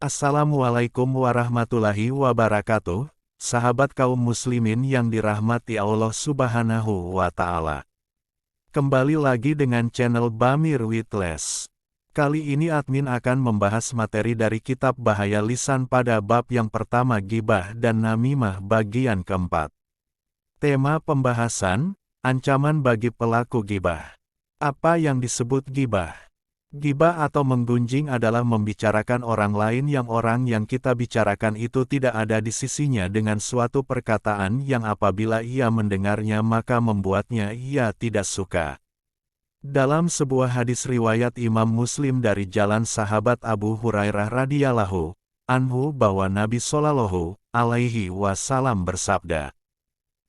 Assalamualaikum warahmatullahi wabarakatuh, sahabat kaum muslimin yang dirahmati Allah Subhanahu wa Ta'ala. Kembali lagi dengan channel Bamir Witles. Kali ini admin akan membahas materi dari kitab Bahaya Lisan pada bab yang pertama, Ghibah dan Namimah bagian keempat. Tema pembahasan, ancaman bagi pelaku ghibah. Apa yang disebut ghibah? Ghibah atau menggunjing adalah membicarakan orang lain yang kita bicarakan itu tidak ada di sisinya dengan suatu perkataan yang apabila ia mendengarnya maka membuatnya ia tidak suka. Dalam sebuah hadis riwayat Imam Muslim dari jalan sahabat Abu Hurairah radhiyallahu anhu bahwa Nabi Shallallahu alaihi wasallam bersabda.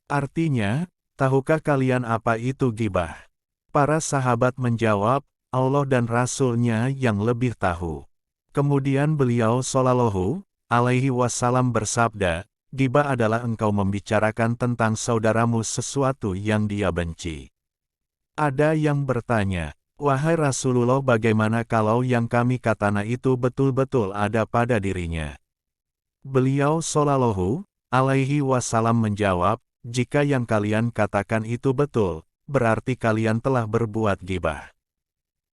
Artinya, tahukah kalian apa itu ghibah? Para sahabat menjawab, Allah dan Rasul-Nya yang lebih tahu. Kemudian beliau Shallallahu alaihi wasallam bersabda, ghibah adalah engkau membicarakan tentang saudaramu sesuatu yang dia benci. Ada yang bertanya, wahai Rasulullah, bagaimana kalau yang kami katakan itu betul-betul ada pada dirinya? Beliau Shallallahu alaihi wasallam menjawab, jika yang kalian katakan itu betul, berarti kalian telah berbuat ghibah.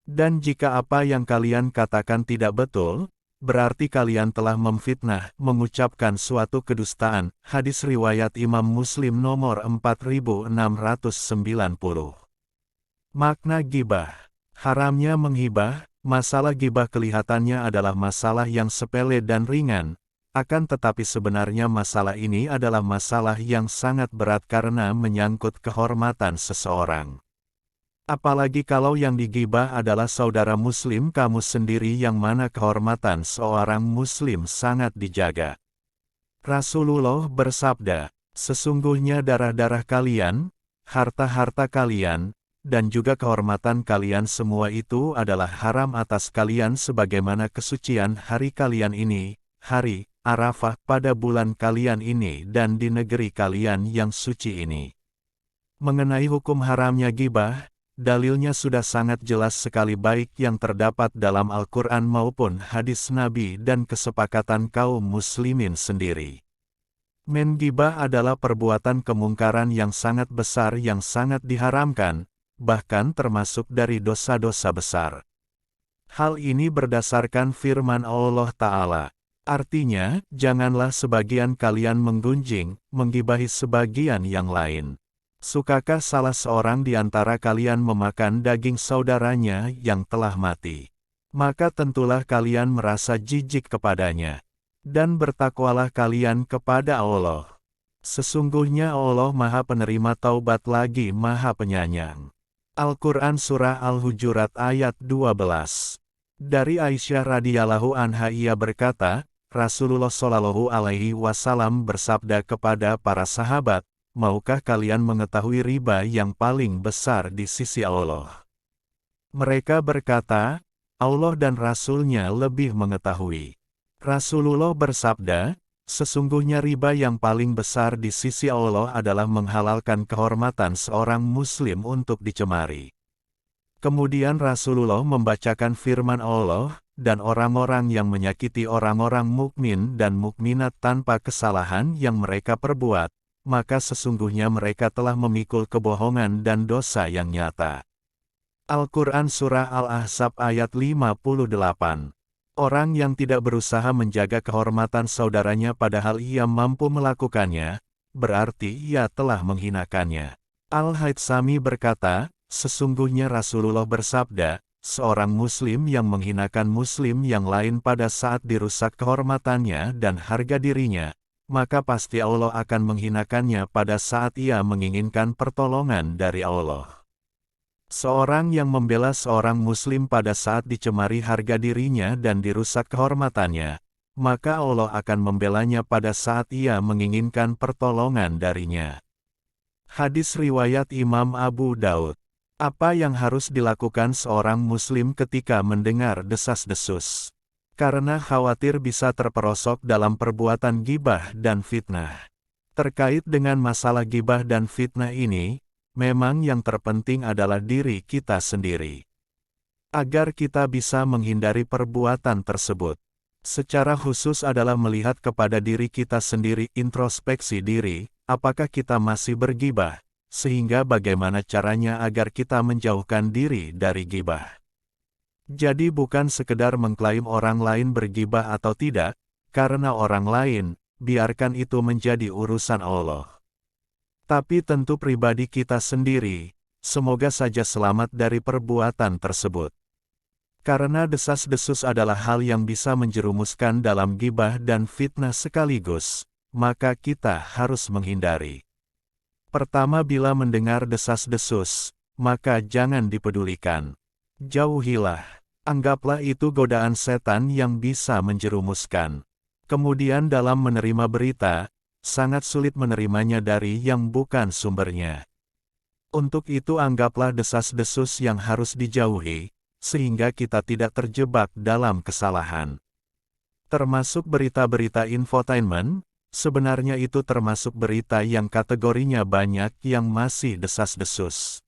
Dan jika apa yang kalian katakan tidak betul, berarti kalian telah memfitnah, mengucapkan suatu kedustaan. Hadis riwayat Imam Muslim nomor 4690. Makna ghibah. Haramnya menghibah. Masalah ghibah kelihatannya adalah masalah yang sepele dan ringan, akan tetapi sebenarnya masalah ini adalah masalah yang sangat berat karena menyangkut kehormatan seseorang. Apalagi kalau yang digibah adalah saudara muslim kamu sendiri yang mana kehormatan seorang muslim sangat dijaga. Rasulullah bersabda, sesungguhnya darah-darah kalian, harta-harta kalian, dan juga kehormatan kalian semua itu adalah haram atas kalian sebagaimana kesucian hari kalian ini, hari Arafah pada bulan kalian ini dan di negeri kalian yang suci ini. Mengenai hukum haramnya ghibah, dalilnya sudah sangat jelas sekali baik yang terdapat dalam Al-Quran maupun hadis Nabi dan kesepakatan kaum muslimin sendiri. Menggibah adalah perbuatan kemungkaran yang sangat besar yang sangat diharamkan, bahkan termasuk dari dosa-dosa besar. Hal ini berdasarkan firman Allah Ta'ala. Artinya, janganlah sebagian kalian menggunjing, menggibahi sebagian yang lain. Sukakah salah seorang di antara kalian memakan daging saudaranya yang telah mati? Maka tentulah kalian merasa jijik kepadanya. Dan bertakwalah kalian kepada Allah. Sesungguhnya Allah Maha Penerima Taubat lagi Maha Penyayang. Al-Quran Surah Al-Hujurat ayat 12. Dari Aisyah radhiyallahu anha ia berkata, Rasulullah Shallallahu alaihi wasallam bersabda kepada para sahabat, maukah kalian mengetahui riba yang paling besar di sisi Allah? Mereka berkata, Allah dan Rasul-Nya lebih mengetahui. Rasulullah bersabda, sesungguhnya riba yang paling besar di sisi Allah adalah menghalalkan kehormatan seorang muslim untuk dicemari. Kemudian Rasulullah membacakan firman Allah, dan orang-orang yang menyakiti orang-orang mukmin dan mukminat tanpa kesalahan yang mereka perbuat, maka sesungguhnya mereka telah memikul kebohongan dan dosa yang nyata. Al-Quran Surah Al-Ahzab ayat 58. Orang yang tidak berusaha menjaga kehormatan saudaranya padahal ia mampu melakukannya, berarti ia telah menghinakannya. Al-Haythami berkata, sesungguhnya Rasulullah bersabda, seorang muslim yang menghinakan muslim yang lain pada saat dirusak kehormatannya dan harga dirinya, maka pasti Allah akan menghinakannya pada saat ia menginginkan pertolongan dari Allah. Seorang yang membela seorang muslim pada saat dicemari harga dirinya dan dirusak kehormatannya, maka Allah akan membelanya pada saat ia menginginkan pertolongan darinya. Hadis riwayat Imam Abu Daud. Apa yang harus dilakukan seorang muslim ketika mendengar desas-desus? Karena khawatir bisa terperosok dalam perbuatan ghibah dan fitnah. Terkait dengan masalah ghibah dan fitnah ini, memang yang terpenting adalah diri kita sendiri. Agar kita bisa menghindari perbuatan tersebut. secara khusus adalah melihat kepada diri kita sendiri, introspeksi diri, apakah kita masih bergibah, sehingga bagaimana caranya agar kita menjauhkan diri dari gibah. Jadi bukan sekedar mengklaim orang lain bergibah atau tidak, karena orang lain, biarkan itu menjadi urusan Allah. Tapi tentu pribadi kita sendiri, semoga saja selamat dari perbuatan tersebut. Karena desas-desus adalah hal yang bisa menjerumuskan dalam gibah dan fitnah sekaligus, maka kita harus menghindari. Pertama, bila mendengar desas-desus, maka jangan dipedulikan. Jauhilah. Anggaplah itu godaan setan yang bisa menjerumuskan. Kemudian dalam menerima berita, sangat sulit menerimanya dari yang bukan sumbernya. Untuk itu anggaplah desas-desus yang harus dijauhi, sehingga kita tidak terjebak dalam kesalahan. Termasuk berita-berita infotainment, sebenarnya itu termasuk berita yang kategorinya banyak yang masih desas-desus.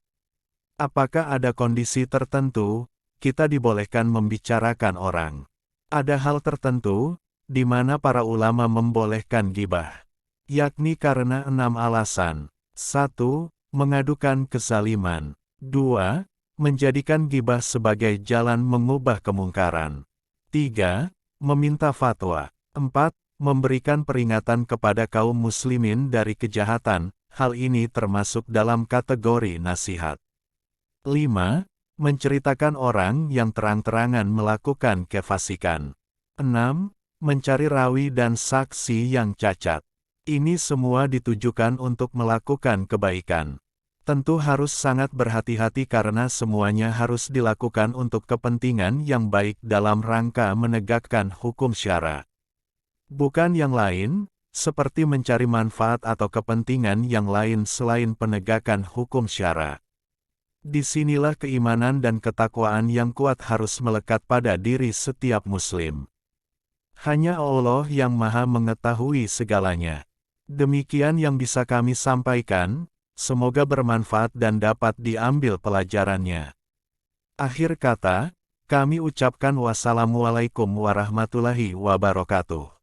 Apakah ada kondisi tertentu, kita dibolehkan membicarakan orang? Ada hal tertentu, di mana para ulama membolehkan gibah. Yakni karena 6 alasan. 1. Mengadukan kezaliman. 2. Menjadikan gibah sebagai jalan mengubah kemungkaran. 3. Meminta fatwa. 4. Memberikan peringatan kepada kaum muslimin dari kejahatan, hal ini termasuk dalam kategori nasihat. 5. Menceritakan orang yang terang-terangan melakukan kefasikan. 6. Mencari rawi dan saksi yang cacat. Ini semua ditujukan untuk melakukan kebaikan. Tentu harus sangat berhati-hati karena semuanya harus dilakukan untuk kepentingan yang baik dalam rangka menegakkan hukum syara. Bukan yang lain, seperti mencari manfaat atau kepentingan yang lain selain penegakan hukum syara. Disinilah keimanan dan ketakwaan yang kuat harus melekat pada diri setiap muslim. Hanya Allah yang Maha mengetahui segalanya. Demikian yang bisa kami sampaikan, semoga bermanfaat dan dapat diambil pelajarannya. Akhir kata, kami ucapkan wassalamualaikum warahmatullahi wabarakatuh.